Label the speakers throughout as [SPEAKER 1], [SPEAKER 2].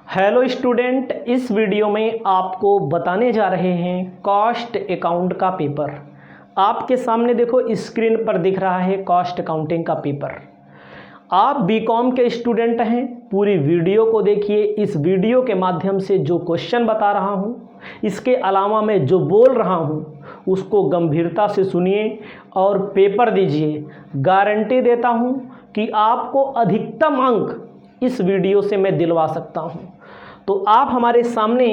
[SPEAKER 1] Hello student, इस video में आपको बताने जा रहे हैं कॉस्ट अकाउंट का पेपर। आपके सामने देखो स्क्रीन पर दिख रहा है कॉस्ट अकाउंटिंग का पेपर। आप बीकॉम के स्टूडेंट हैं, पूरी वीडियो को देखिए। इस वीडियो के माध्यम से जो क्वेश्चन बता रहा हूं, इसके अलावा मैं जो बोल रहा हूं उसको गंभीरता से सुनिए और पेपर दीजिए। गारंटी देता हूं कि आपको अधिकतम अंक इस वीडियो से मैं दिलवा सकता हूं। तो आप हमारे सामने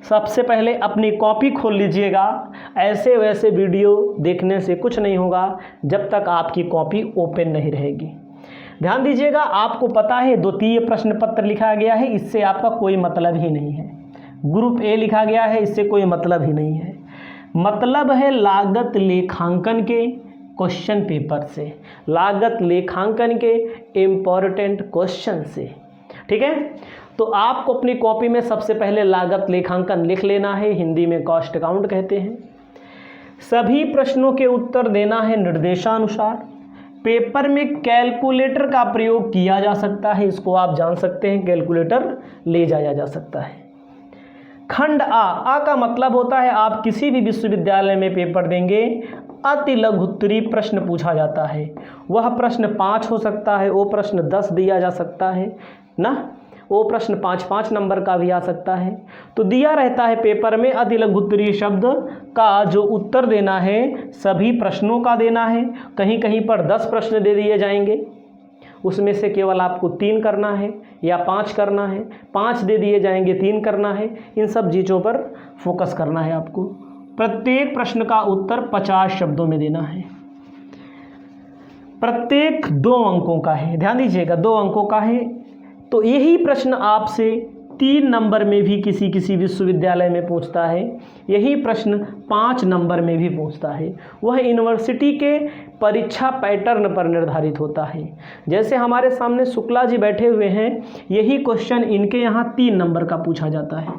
[SPEAKER 1] सबसे पहले अपनी कॉपी खोल लीजिएगा। ऐसे वैसे वीडियो देखने से कुछ नहीं होगा जब तक आपकी कॉपी ओपन नहीं रहेगी। ध्यान दीजिएगा, आपको पता है द्वितीय प्रश्न पत्र लिखा गया है, इससे आपका कोई मतलब ही नहीं है। ग्रुप ए लिखा गया है, इससे कोई मतलब ही नहीं है। मतलब है लागत लेखांकन के क्वेश्चन पेपर से, लागत लेखांकन के इम्पोर्टेंट क्वेश्चन से। ठीक है, तो आपको अपनी कॉपी में सबसे पहले लागत लेखांकन लिख लेना है, हिंदी में कॉस्ट अकाउंट कहते हैं। सभी प्रश्नों के उत्तर देना है निर्देशानुसार। पेपर में कैलकुलेटर का प्रयोग किया जा सकता है, इसको आप जान सकते हैं, कैलकुलेटर ले जाया जा सकता है। खंड आ का मतलब होता है आप किसी भी विश्वविद्यालय में पेपर देंगे, अति लघु उत्तरीय प्रश्न पूछा जाता है। वह प्रश्न 5 हो सकता है, वो प्रश्न 10 दिया जा सकता है ना, वो प्रश्न 5-5 नंबर का भी आ सकता है। तो दिया रहता है पेपर में अति लघु उत्तरीय शब्द का जो उत्तर देना है, सभी प्रश्नों का देना है। कहीं कहीं पर 10 प्रश्न दे दिए जाएंगे, उसमें से केवल आपको 3 करना है या 5 करना है। 5 दे दिए जाएंगे, 3 करना है। इन सब चीज़ों पर फोकस करना है आपको। प्रत्येक प्रश्न का उत्तर 50 शब्दों में देना है। प्रत्येक 2 अंकों का है, ध्यान दीजिएगा, 2 अंकों का है। तो यही प्रश्न आपसे 3 नंबर में भी किसी विश्वविद्यालय में पूछता है, यही प्रश्न 5 नंबर में भी पूछता है। वह यूनिवर्सिटी के परीक्षा पैटर्न पर निर्धारित होता है। जैसे हमारे सामने शुक्ला जी बैठे हुए हैं, यही क्वेश्चन इनके यहाँ 3 नंबर का पूछा जाता है।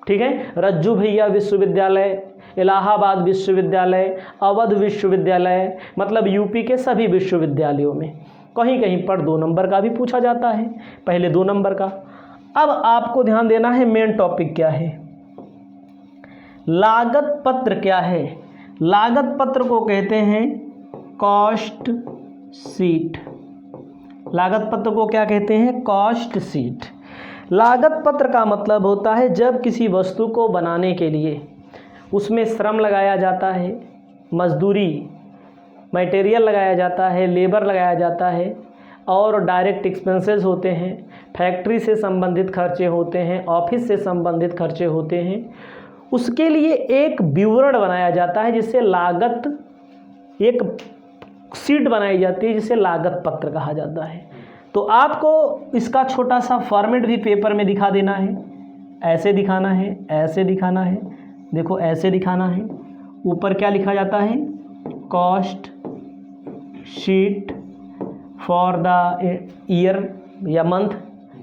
[SPEAKER 1] ठीक है, रज्जू भैया विश्वविद्यालय, इलाहाबाद विश्वविद्यालय, अवध विश्वविद्यालय, मतलब यूपी के सभी विश्वविद्यालयों में कहीं कहीं पर 2 नंबर का भी पूछा जाता है, पहले 2 नंबर का। अब आपको ध्यान देना है मेन टॉपिक क्या है, लागत पत्र क्या है। लागत पत्र को कहते हैं कॉस्ट शीट। लागत पत्र को क्या कहते हैं? Cost sheet. लागत पत्र का मतलब होता है जब किसी वस्तु को बनाने के लिए उसमें श्रम लगाया जाता है, मजदूरी, मटेरियल लगाया जाता है, लेबर लगाया जाता है, और डायरेक्ट एक्सपेंसेस होते हैं, फैक्ट्री से संबंधित खर्चे होते हैं, ऑफिस से संबंधित खर्चे होते हैं। उसके लिए एक विवरण बनाया जाता है जिससे लागत, एक शीट बनाई जाती है जिसे लागत पत्र कहा जाता है। तो आपको इसका छोटा सा फॉर्मेट भी पेपर में दिखा देना है। ऐसे दिखाना है, ऐसे दिखाना है, देखो ऐसे दिखाना है। ऊपर क्या लिखा जाता है? Cost sheet for the year या मंथ,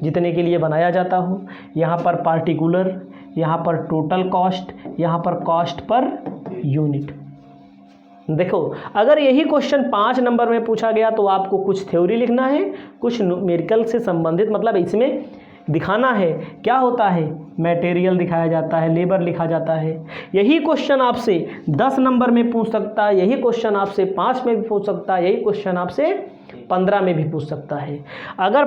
[SPEAKER 1] जितने के लिए बनाया जाता हो। यहाँ पर पार्टिकुलर, यहाँ पर टोटल कॉस्ट, यहाँ पर कॉस्ट पर यूनिट। देखो, अगर यही क्वेश्चन 5 नंबर में पूछा गया तो आपको कुछ थ्योरी लिखना है, कुछ न्यूमेरिकल से संबंधित, मतलब इसमें दिखाना है क्या होता है, मटेरियल दिखाया जाता है, लेबर लिखा जाता है। यही क्वेश्चन आपसे 10 नंबर में पूछ सकता है, यही क्वेश्चन आपसे 5 में भी पूछ सकता है, यही क्वेश्चन आपसे 15 में भी पूछ सकता है। अगर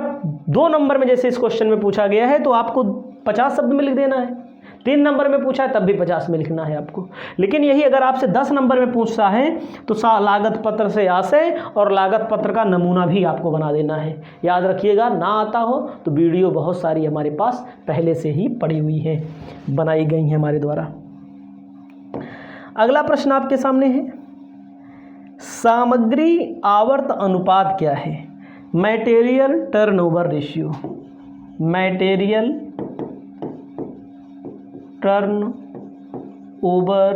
[SPEAKER 1] 2 नंबर में जैसे इस क्वेश्चन में पूछा गया है तो आपको 50 शब्द में लिख देना है। 3 नंबर में पूछा है तब भी 50 में लिखना है आपको। लेकिन यही अगर आपसे 10 नंबर में पूछता है तो लागत पत्र से आशय और लागत पत्र का नमूना भी आपको बना देना है। याद रखिएगा, ना आता हो तो वीडियो बहुत सारी हमारे पास पहले से ही पड़ी हुई है, बनाई गई हैं हमारे द्वारा। अगला प्रश्न आपके सामने है, सामग्री आवर्त अनुपात क्या है? Material turnover ratio. Material turn over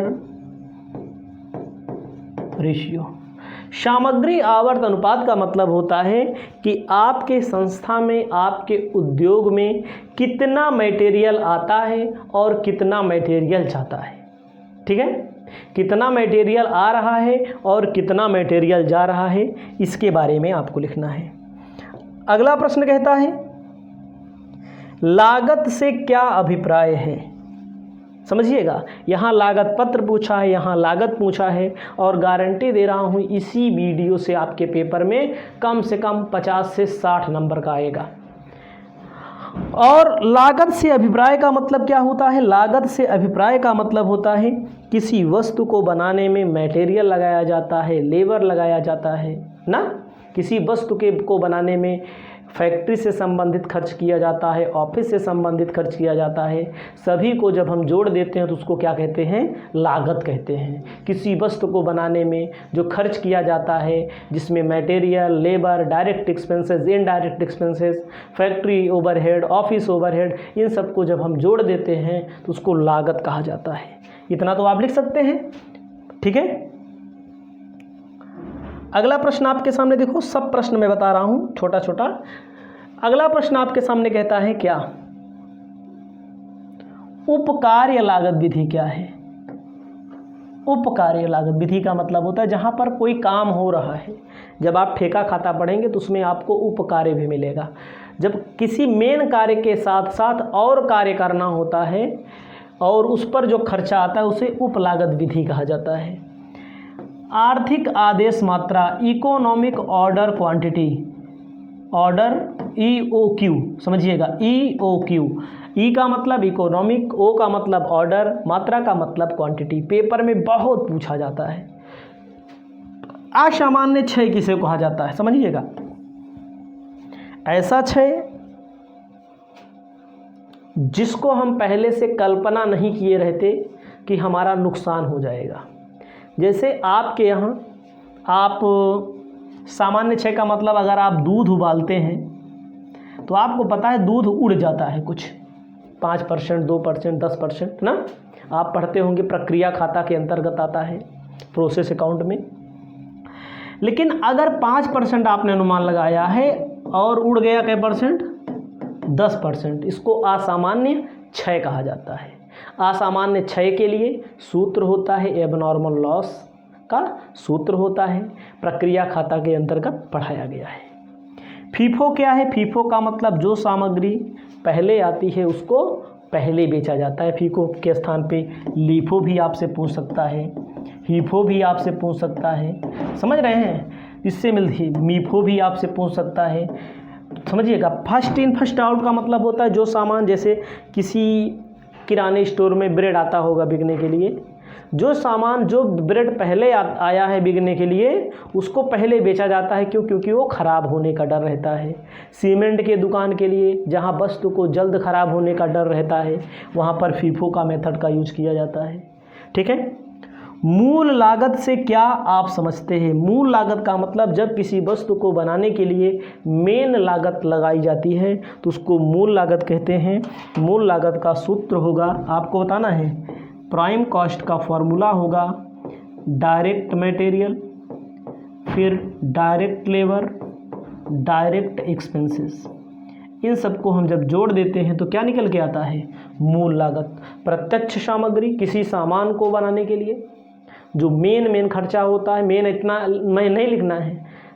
[SPEAKER 1] ratio. सामग्री आवर्त अनुपात का मतलब होता है कि आपके संस्था में, आपके उद्योग में कितना मटेरियल आता है और कितना मटेरियल जाता है। ठीक है, कितना मटेरियल आ रहा है और कितना मटेरियल जा रहा है, इसके बारे में आपको लिखना है। अगला प्रश्न कहता है लागत से क्या अभिप्राय है, समझिएगा। यहाँ लागत पत्र पूछा है, यहाँ लागत पूछा है, और गारंटी दे रहा हूँ इसी वीडियो से आपके पेपर में कम से कम 50 से 60 नंबर का आएगा। और लागत से अभिप्राय का मतलब क्या होता है? लागत से अभिप्राय का मतलब होता है किसी वस्तु को बनाने में मटेरियल लगाया जाता है, लेबर लगाया जाता है ना। किसी वस्तु को बनाने में फैक्ट्री से संबंधित खर्च किया जाता है, ऑफिस से संबंधित खर्च किया जाता है। सभी को जब हम जोड़ देते हैं तो उसको क्या कहते हैं? लागत कहते हैं। किसी वस्तु को बनाने में जो खर्च किया जाता है, जिसमें material, labour, direct expenses, indirect expenses, factory overhead, office overhead, इन सबको जब हम जोड़ देते हैं तो उसको लागत कहा जाता है। इतना तो आप लिख सकते हैं, ठीक है। अगला प्रश्न आपके सामने देखो, सब प्रश्न मैं बता रहा हूँ छोटा छोटा। अगला प्रश्न आपके सामने कहता है क्या? उपकार्य लागत विधि क्या है? उपकार्य लागत विधि का मतलब होता है जहाँ पर कोई काम हो रहा है। जब आप ठेका खाता पढ़ेंगे तो उसमें आपको उपकार्य भी मिलेगा। जब किसी मेन कार्य के साथ साथ और कार्य करना होता है और उस पर जो खर्चा आता है उसे उपलागत विधि कहा जाता है। आर्थिक आदेश मात्रा, economic order quantity, order EOQ, समझिएगा EOQ। ई का मतलब इकोनॉमिक, ओ का मतलब ऑर्डर, मात्रा का मतलब क्वांटिटी। पेपर में बहुत पूछा जाता है। असामान्य क्षय किसे कहा जाता है? समझिएगा, ऐसा क्षय जिसको हम पहले से कल्पना नहीं किए रहते कि हमारा नुकसान हो जाएगा। जैसे आपके यहाँ आप सामान्य क्षय का मतलब, अगर आप दूध उबालते हैं तो आपको पता है दूध उड़ जाता है कुछ 5%, 2%, 10% ना। आप पढ़ते होंगे प्रक्रिया खाता के अंतर्गत आता है, प्रोसेस अकाउंट में। लेकिन अगर 5% आपने अनुमान लगाया है और उड़ गया क्या परसेंट? 10%, इसको असामान्य क्षय कहा जाता है। असामान्य क्षय के लिए सूत्र होता है, एबनॉर्मल लॉस का सूत्र होता है, प्रक्रिया खाता के अंतर्गत पढ़ाया गया है। फीफो क्या है? फीफो का मतलब जो सामग्री पहले आती है उसको पहले बेचा जाता है। फीफो के स्थान पे लीफो भी आपसे पूछ सकता है, हीफो भी आपसे पूछ सकता है, समझ रहे हैं। इससे मिलती मीफो भी आपसे पूछ सकता है, समझिएगा। फर्स्ट इन फर्स्ट आउट का मतलब होता है जो सामान, जैसे किसी किराने स्टोर में ब्रेड आता होगा बिकने के लिए, जो सामान, जो ब्रेड पहले आया है बिकने के लिए उसको पहले बेचा जाता है। क्यों? क्योंकि वो ख़राब होने का डर रहता है। सीमेंट के दुकान के लिए जहाँ वस्तु को जल्द ख़राब होने का डर रहता है वहाँ पर फीफो का मेथड का यूज किया जाता है, ठीक है। मूल लागत से क्या आप समझते हैं? मूल लागत का मतलब जब किसी वस्तु को बनाने के लिए मेन लागत लगाई जाती है तो उसको मूल लागत कहते हैं। मूल लागत का सूत्र होगा, आपको बताना है, प्राइम कॉस्ट का फॉर्मूला होगा डायरेक्ट मटेरियल, फिर डायरेक्ट लेबर, डायरेक्ट एक्सपेंसेस। इन सबको हम जब जोड़ देते हैं तो क्या निकल के आता है? मूल लागत। प्रत्यक्ष सामग्री, किसी सामान को बनाने के लिए जो मेन खर्चा होता है, मेन इतना मैं नहीं लिखना है,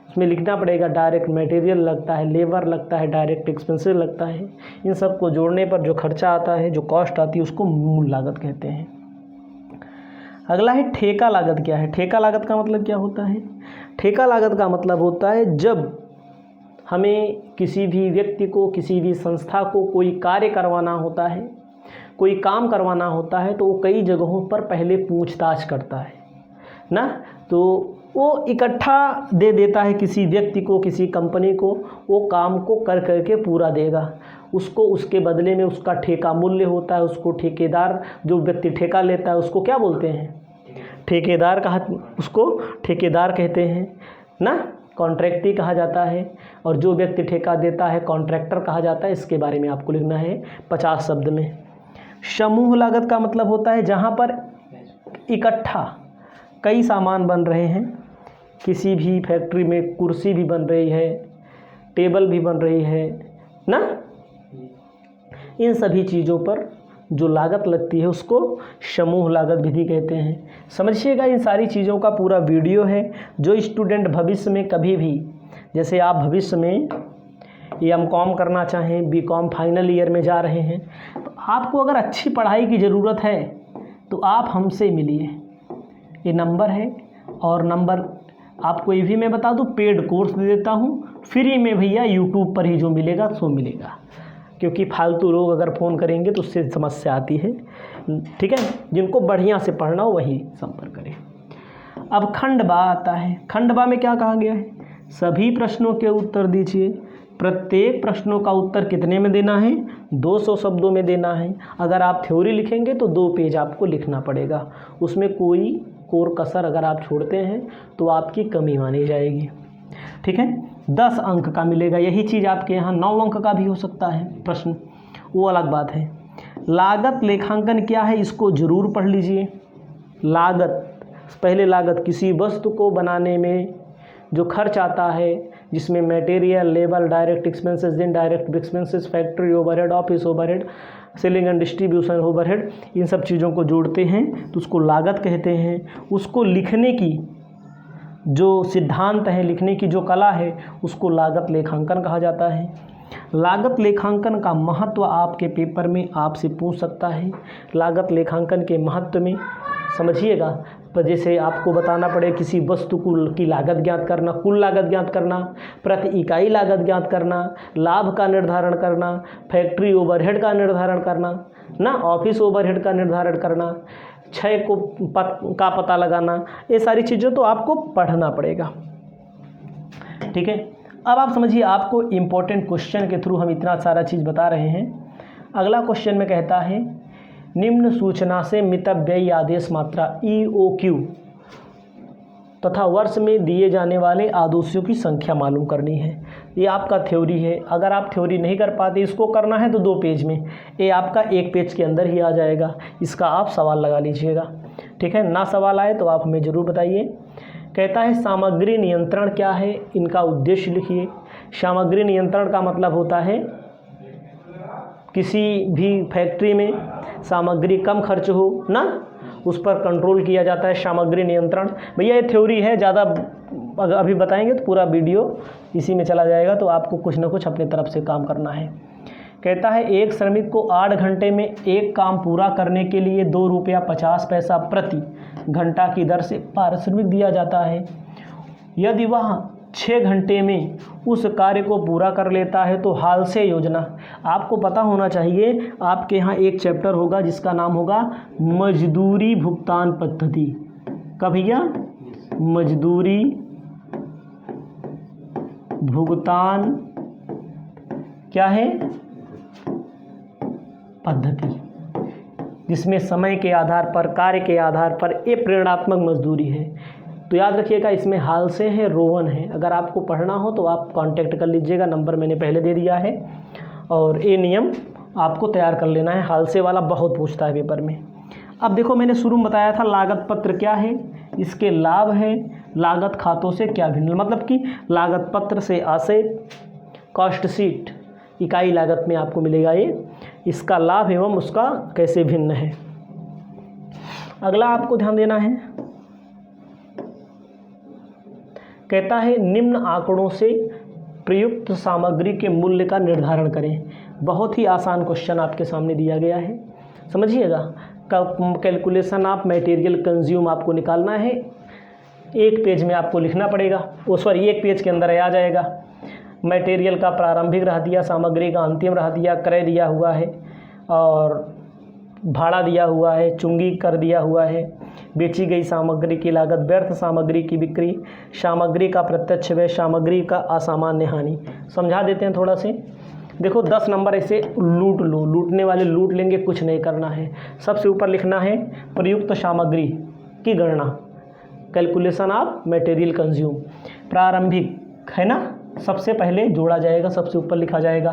[SPEAKER 1] उसमें लिखना पड़ेगा डायरेक्ट मटेरियल लगता है, लेबर लगता है, डायरेक्ट एक्सपेंसेस लगता है। इन सब को जोड़ने पर जो खर्चा आता है, जो कॉस्ट आती है, उसको मूल लागत कहते हैं। अगला है ठेका लागत क्या है? ठेका लागत का मतलब क्या होता है? ठेका लागत का मतलब होता है जब हमें किसी भी व्यक्ति को, किसी भी संस्था को कोई कार्य करवाना होता है, कोई काम करवाना होता है, तो वो कई जगहों पर पहले पूछताछ करता है ना। तो वो इकट्ठा दे देता है किसी व्यक्ति को, किसी कंपनी को, वो काम को कर करके पूरा देगा। उसको उसके बदले में उसका ठेका मूल्य होता है। उसको ठेकेदार, जो व्यक्ति ठेका लेता है उसको क्या बोलते हैं? ठेकेदार कहा, उसको ठेकेदार कहते हैं ना, कॉन्ट्रैक्टी कहा जाता है। और जो व्यक्ति ठेका देता है कॉन्ट्रैक्टर कहा जाता है। इसके बारे में आपको लिखना है 50 शब्द में। समूह लागत का मतलब होता है जहाँ पर इकट्ठा कई सामान बन रहे हैं। किसी भी फैक्ट्री में कुर्सी भी बन रही है, टेबल भी बन रही है ना। इन सभी चीज़ों पर जो लागत लगती है उसको समूह लागत विधि कहते हैं। समझिएगा, इन सारी चीज़ों का पूरा वीडियो है। जो स्टूडेंट भविष्य में कभी भी, जैसे आप भविष्य में एम.कॉम करना चाहें, बी.कॉम फाइनल ईयर में जा रहे हैं, तो आपको अगर अच्छी पढ़ाई की ज़रूरत है तो आप हमसे मिलिए। ये नंबर है, और नंबर आपको ये भी मैं बता दूं, पेड कोर्स दे देता हूँ फ्री में भैया, यूट्यूब पर ही जो मिलेगा सो मिलेगा, क्योंकि फालतू लोग अगर फ़ोन करेंगे तो उससे समस्या आती है। ठीक है, जिनको बढ़िया से पढ़ना हो वही संपर्क करें। अब खंड बा आता है। खंड बा में क्या कहा गया है? सभी प्रश्नों के उत्तर दीजिए। प्रत्येक प्रश्नों का उत्तर कितने में देना है? 200 शब्दों में देना है। अगर आप थ्योरी लिखेंगे तो 2 पेज आपको लिखना पड़ेगा, उसमें कोई कोर कसर अगर आप छोड़ते हैं तो आपकी कमी मानी जाएगी। ठीक है, 10 अंक का मिलेगा। यही चीज़ आपके यहाँ 9 अंक का भी हो सकता है प्रश्न, वो अलग बात है। लागत लेखांकन क्या है, इसको ज़रूर पढ़ लीजिए। लागत, पहले लागत किसी वस्तु को बनाने में जो खर्च आता है, जिसमें material, labour, direct expenses, indirect expenses, factory overhead, office overhead, selling and distribution overhead, इन सब चीज़ों को जोड़ते हैं तो उसको लागत कहते हैं। उसको लिखने की जो सिद्धांत है, लिखने की जो कला है, उसको लागत लेखांकन कहा जाता है। लागत लेखांकन का महत्व आपके पेपर में आपसे पूछ सकता है। लागत लेखांकन के महत्व में समझिएगा, तो जैसे आपको बताना पड़े किसी वस्तु की लागत ज्ञात करना, कुल लागत ज्ञात करना, प्रति इकाई लागत ज्ञात करना, लाभ का निर्धारण करना, फैक्ट्री ओवरहेड का निर्धारण करना ना, ऑफिस ओवरहेड का निर्धारण करना, क्षय का पता लगाना, ये सारी चीज़ें तो आपको पढ़ना पड़ेगा। ठीक है, अब आप समझिए, आपको इम्पोर्टेंट क्वेश्चन के थ्रू हम इतना सारा चीज़ बता रहे हैं। अगला क्वेश्चन में कहता है, निम्न सूचना से मितव्ययी आदेश मात्रा EOQ तथा वर्ष में दिए जाने वाले आदेशों की संख्या मालूम करनी है। ये आपका थ्योरी है। अगर आप थ्योरी नहीं कर पाते, इसको करना है तो 2 पेज में, ये आपका 1 पेज के अंदर ही आ जाएगा। इसका आप सवाल लगा लीजिएगा। ठीक है, ना सवाल आए तो आप हमें ज़रूर बताइए। कहता है सामग्री नियंत्रण क्या है, इनका उद्देश्य लिखिए। सामग्री नियंत्रण का मतलब होता है किसी भी फैक्ट्री में सामग्री कम खर्च हो ना, उस पर कंट्रोल किया जाता है, सामग्री नियंत्रण। भैया ये थ्योरी है, ज़्यादा अगर अभी बताएंगे तो पूरा वीडियो इसी में चला जाएगा, तो आपको कुछ ना कुछ अपनी तरफ से काम करना है। कहता है एक श्रमिक को 8 घंटे में एक काम पूरा करने के लिए 2 रुपया 50 पैसा प्रति घंटा की दर से पारिश्रमिक दिया जाता है। यदि वह 6 घंटे में उस कार्य को पूरा कर लेता है तो हाल से योजना। आपको पता होना चाहिए, आपके यहाँ एक चैप्टर होगा जिसका नाम होगा मजदूरी भुगतान पद्धति। का भैया? मजदूरी भुगतान क्या है? पद्धति, जिसमें समय के आधार पर, कार्य के आधार पर ये प्रेरणात्मक मजदूरी है। तो याद रखिएगा, इसमें हाल से है, रोहन है। अगर आपको पढ़ना हो तो आप कांटेक्ट कर लीजिएगा, नंबर मैंने पहले दे दिया है। और ये नियम आपको तैयार कर लेना है। हाल से वाला बहुत पूछता है पेपर में। अब देखो, मैंने शुरू में बताया था लागत पत्र क्या है, इसके लाभ है, लागत खातों से क्या भिन्न, मतलब कि लागत पत्र से आशय कॉस्ट शीट इकाई लागत में आपको मिलेगा ये, इसका लाभ एवं उसका कैसे भिन्न है। अगला आपको ध्यान देना है, कहता है निम्न आंकड़ों से प्रयुक्त सामग्री के मूल्य का निर्धारण करें। बहुत ही आसान क्वेश्चन आपके सामने दिया गया है, समझिएगा। कैलकुलेशन ऑफ मटेरियल कंज्यूम आपको निकालना है, 1 पेज में आपको लिखना पड़ेगा, वो सॉरी 1 पेज के अंदर आ जाएगा। मटेरियल का प्रारंभिक रह दिया, सामग्री का अंतिम रह दिया, क्रय दिया हुआ है और भाड़ा दिया हुआ है, चुंगी कर दिया हुआ है, बेची गई सामग्री की लागत, व्यर्थ सामग्री की बिक्री, सामग्री का प्रत्यक्ष व्यय, सामग्री का असामान्य हानि। समझा देते हैं थोड़ा से। देखो 10 नंबर ऐसे लूट लो, लूटने वाले लूट लेंगे, कुछ नहीं करना है। सबसे ऊपर लिखना है प्रयुक्त सामग्री की गणना, कैलकुलेशन ऑफ मटेरियल कंज्यूम। प्रारंभिक है ना, सबसे पहले जोड़ा जाएगा, सबसे ऊपर लिखा जाएगा।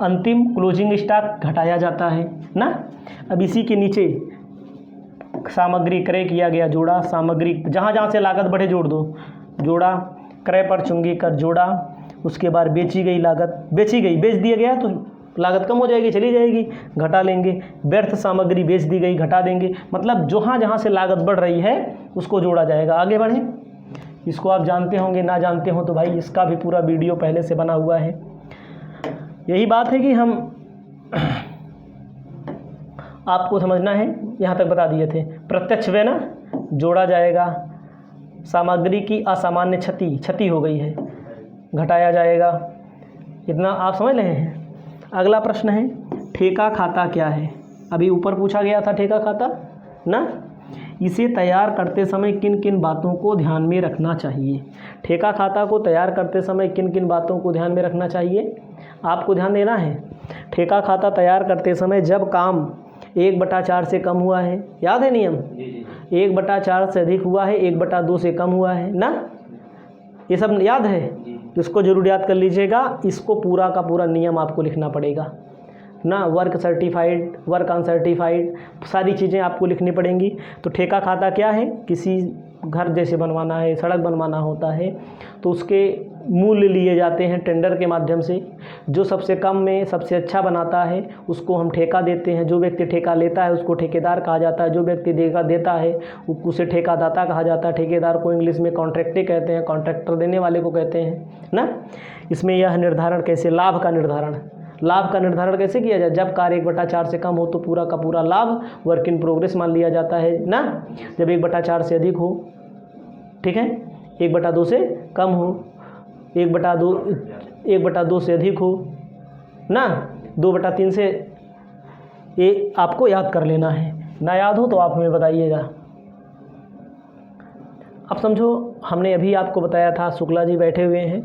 [SPEAKER 1] अंतिम क्लोजिंग स्टॉक घटाया जाता है ना। अब इसी के नीचे सामग्री क्रय किया गया, जोड़ा, सामग्री जहाँ जहाँ से लागत बढ़े जोड़ दो, जोड़ा, क्रय पर चुंगी कर जोड़ा, उसके बाद बेची गई लागत, बेची गई, बेच दिया गया तो लागत कम हो जाएगी, चली जाएगी, घटा लेंगे। व्यर्थ सामग्री बेच दी गई, घटा देंगे। मतलब जहाँ जहाँ से लागत बढ़ रही है उसको जोड़ा जाएगा। आगे बढ़ें, इसको आप जानते होंगे, ना जानते हो तो भाई इसका भी पूरा वीडियो पहले से बना हुआ है। यही बात है कि हम आपको समझना है, यहाँ तक बता दिए थे। प्रत्यक्ष व्यय ना जोड़ा जाएगा, सामग्री की असामान्य क्षति हो गई है, घटाया जाएगा, इतना आप समझ रहे हैं। अगला प्रश्न है ठेका खाता क्या है। अभी ऊपर पूछा गया था ठेका खाता ना, इसे तैयार करते समय किन किन बातों को ध्यान में रखना चाहिए। ठेका खाता को तैयार करते समय किन किन बातों को ध्यान में रखना चाहिए, आपको ध्यान देना है। ठेका खाता तैयार करते समय जब काम 1/4 से कम हुआ है, याद है नियम, 1/4 से अधिक हुआ है, 1/2 से कम हुआ है ना, ये सब याद है, इसको जरूर याद कर लीजिएगा। इसको पूरा का पूरा नियम आपको लिखना पड़ेगा ना, वर्क सर्टिफाइड, वर्क अनसर्टिफाइड, सारी चीज़ें आपको लिखनी पड़ेंगी। तो ठेका खाता क्या है, किसी घर जैसे बनवाना है, सड़क बनवाना होता है तो उसके मूल्य लिए जाते हैं टेंडर के माध्यम से। जो सबसे कम में सबसे अच्छा बनाता है उसको हम ठेका देते हैं। जो व्यक्ति ठेका लेता है उसको ठेकेदार कहा जाता है। जो व्यक्ति देता है उसे ठेकादाता कहा जाता है। ठेकेदार को इंग्लिश में कॉन्ट्रैक्टर कहते हैं, कॉन्ट्रैक्टर देने वाले को कहते हैं ना। इसमें यह निर्धारण कैसे, लाभ का निर्धारण कैसे किया जाए, जब कार्य 1/4 से कम हो तो पूरा का पूरा लाभ वर्क इन प्रोग्रेस मान लिया जाता है ना। जब 1/4 से अधिक हो, ठीक है, 1/2 से कम हो, 1/2 से अधिक हो ना, 2/3 से, ये आपको याद कर लेना है। ना याद हो तो आप हमें बताइएगा। अब समझो, हमने अभी आपको बताया था, शुक्ला जी बैठे हुए हैं,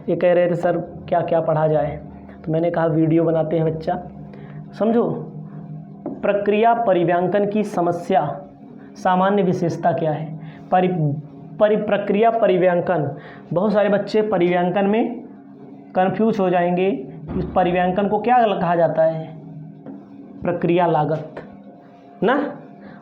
[SPEAKER 1] ये कह रहे थे सर क्या क्या पढ़ा जाए, तो मैंने कहा वीडियो बनाते हैं बच्चा। समझो, प्रक्रिया परिव्यांकन की समस्या सामान्य विशेषता क्या है। प्रक्रिया परिव्यांकन, बहुत सारे बच्चे परिव्यांकन में कंफ्यूज हो जाएंगे। इस परिव्यांकन को क्या कहा जाता है, प्रक्रिया लागत ना।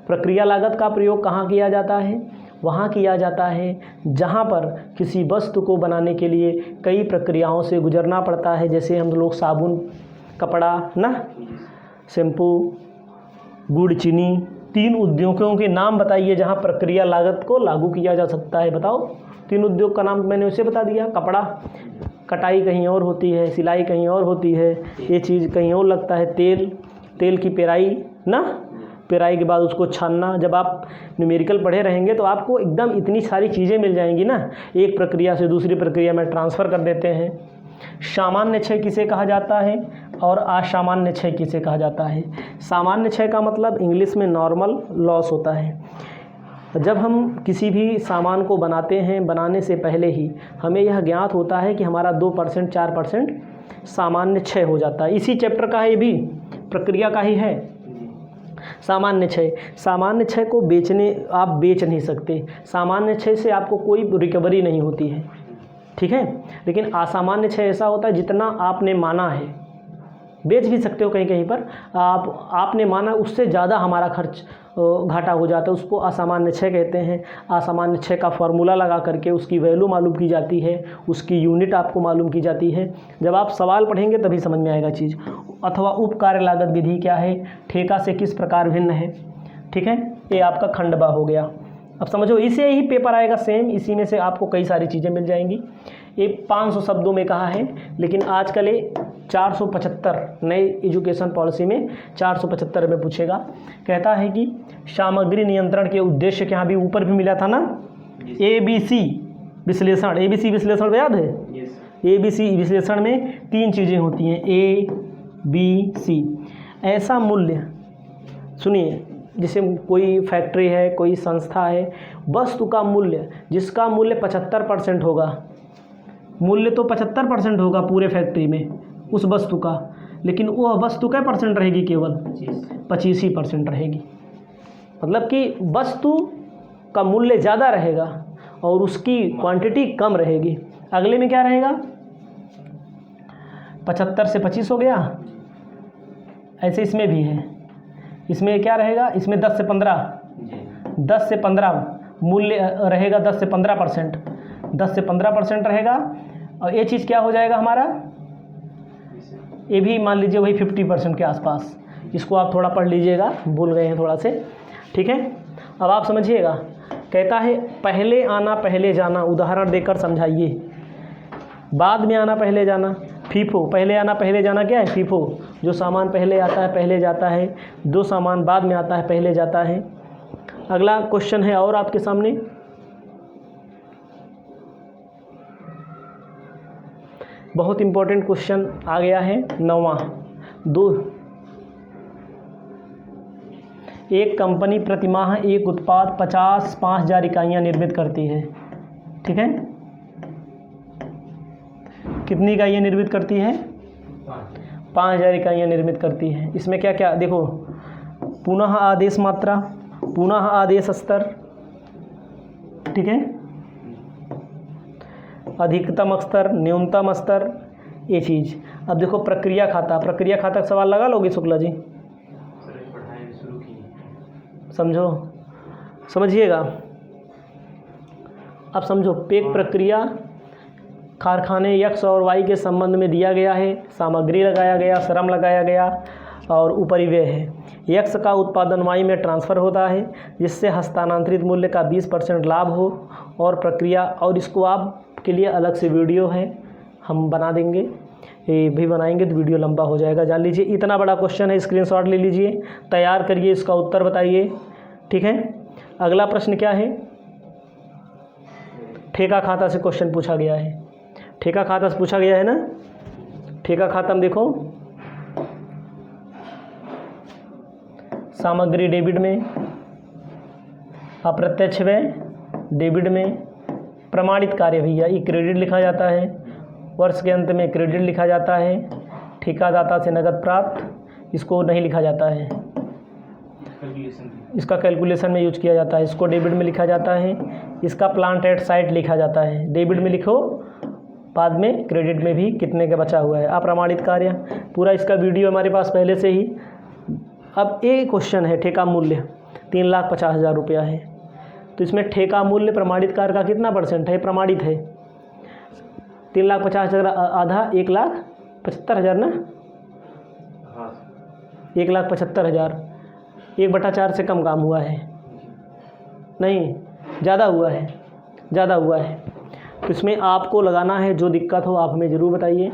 [SPEAKER 1] प्रक्रिया लागत का प्रयोग कहाँ किया जाता है, वहाँ किया जाता है जहाँ पर किसी वस्तु को बनाने के लिए कई प्रक्रियाओं से गुजरना पड़ता है। जैसे हम लोग साबुन, कपड़ा ना, शैम्पू, गुड़, चीनी, 3 उद्योगों के नाम बताइए जहाँ प्रक्रिया लागत को लागू किया जा सकता है। बताओ, 3 उद्योग का नाम मैंने उसे बता दिया। कपड़ा, कटाई कहीं और होती है, सिलाई कहीं और होती है, ये चीज़ कहीं और लगता है। तेल की पेराई ना, पेराई के बाद उसको छानना। जब आप न्यूमेरिकल पढ़े रहेंगे तो आपको एकदम इतनी सारी चीज़ें मिल जाएंगी ना, एक प्रक्रिया से दूसरी प्रक्रिया में ट्रांसफ़र कर देते हैं। सामान्य क्षय किसे कहा जाता है और असामान्य क्षय किसे कहा जाता है। सामान्य क्षय का मतलब इंग्लिश में नॉर्मल लॉस होता है। जब हम किसी भी सामान को बनाते हैं, बनाने से पहले ही हमें यह ज्ञात होता है कि हमारा 2% 4% सामान्य क्षय हो जाता है। इसी चैप्टर का है, ये भी प्रक्रिया का ही है। सामान्य क्षय को आप बेच नहीं सकते। सामान्य क्षय से आपको कोई रिकवरी नहीं होती है, ठीक है। लेकिन असामान्य क्षय ऐसा होता है जितना आपने माना है, बेच भी सकते हो कहीं कहीं पर, आपने माना उससे ज़्यादा हमारा खर्च घाटा हो जाता है, उसको असामान्य क्षय कहते हैं। असामान्य क्षय का फॉर्मूला लगा करके उसकी वैल्यू मालूम की जाती है, उसकी यूनिट आपको मालूम की जाती है। जब आप सवाल पढ़ेंगे तभी समझ में आएगा चीज़। अथवा उपकार्य लागत विधि क्या है, ठेका से किस प्रकार भिन्न है, ठीक है, ये आपका खंडवा हो गया। अब समझो, इसे ही पेपर आएगा सेम, इसी में से आपको कई सारी चीज़ें मिल जाएंगी। ये 500 शब्दों में कहा है, लेकिन आजकल ये 475 नई एजुकेशन पॉलिसी में 475 में पूछेगा। कहता है कि सामग्री नियंत्रण के उद्देश्य क्या, भी ऊपर भी मिला था ना, ABC विश्लेषण। ABC विश्लेषण याद है, ABC विश्लेषण में 3 चीज़ें होती हैं, ABC। ऐसा मूल्य, सुनिए, जैसे कोई फैक्ट्री है, कोई संस्था है, वस्तु का मूल्य जिसका मूल्य 75% होगा, मूल्य तो 75% होगा पूरे फैक्ट्री में उस वस्तु का, लेकिन वह वस्तु क्या परसेंट रहेगी, केवल 25% रहेगी। मतलब कि वस्तु का मूल्य ज़्यादा रहेगा और उसकी क्वांटिटी कम रहेगी। अगले में क्या रहेगा, 75 से 25 हो गया। ऐसे इसमें भी है, इसमें क्या रहेगा, इसमें 10 से 15 मूल्य रहेगा, 10 से 15%, 10 से 15% रहेगा। और ये चीज़ क्या हो जाएगा हमारा, ये भी मान लीजिए वही 50% के आसपास। इसको आप थोड़ा पढ़ लीजिएगा, भूल गए हैं थोड़ा से, ठीक है। अब आप समझिएगा, कहता है पहले आना पहले जाना, उदाहरण देकर समझाइए। बाद में आना पहले जाना, फीफो, पहले आना पहले जाना क्या है? फीफो। जो सामान पहले आता है पहले जाता है, जो सामान बाद में आता है पहले जाता है। अगला क्वेश्चन है और आपके सामने, बहुत इंपॉर्टेंट क्वेश्चन आ गया है 9वां। एक कंपनी प्रतिमाह एक उत्पाद 5,000 इकाइयाँ निर्मित करती है, ठीक है? कितनी इकाइयाँ निर्मित करती है? 5,000 इकाइयाँ निर्मित करती है। इसमें क्या क्या देखो, पुनः आदेश मात्रा, पुनः आदेश स्तर, ठीक है, अधिकतम स्तर, न्यूनतम स्तर, ये चीज़। अब देखो प्रक्रिया खाता, प्रक्रिया खाता का सवाल लगा लोगे शुक्ला जी? समझो, समझिएगा। अब समझो, पेक प्रक्रिया कारखाने X और Y के संबंध में दिया गया है, सामग्री लगाया गया, श्रम लगाया गया और उपरिव्यय है। X का उत्पादन Y में ट्रांसफ़र होता है जिससे हस्तांतरित मूल्य का 20% लाभ हो और प्रक्रिया, और इसको आपके लिए अलग से वीडियो है, हम बना देंगे, ये भी बनाएंगे तो वीडियो लंबा हो जाएगा, जान लीजिए। इतना बड़ा क्वेश्चन है, स्क्रीनशॉट ले लीजिए, तैयार करिए, इसका उत्तर बताइए, ठीक है। अगला प्रश्न क्या है? ठेका खाता से क्वेश्चन पूछा गया है, ठेका खाता से पूछा गया है ना। ठेका खाता में देखो, सामग्री डेबिट में, अप्रत्यक्ष व्यय डेबिट में, प्रमाणित कार्य भैया ये क्रेडिट लिखा जाता है, वर्ष के अंत में क्रेडिट लिखा जाता है, ठेकादाता से नकद प्राप्त इसको नहीं लिखा जाता है, इसका कैलकुलेशन में यूज किया जाता है, इसको डेबिट में लिखा जाता है, इसका प्लांट एट साइट लिखा जाता है, डेबिट में लिखो, बाद में क्रेडिट में भी कितने का बचा हुआ है। अप्रमाणित कार्य पूरा इसका वीडियो हमारे पास पहले से ही। अब एक क्वेश्चन है, ठेका मूल्य 3,50,000 रुपया है, तो इसमें ठेका मूल्य प्रमाणित कार्य का कितना परसेंट है? प्रमाणित है 3,50,000, आधा 1,75,000 ना, 1,75,000, 1/4 से कम काम हुआ है, नहीं ज़्यादा हुआ है, ज़्यादा हुआ है। तो इसमें आपको लगाना है, जो दिक्कत हो आप हमें ज़रूर बताइए।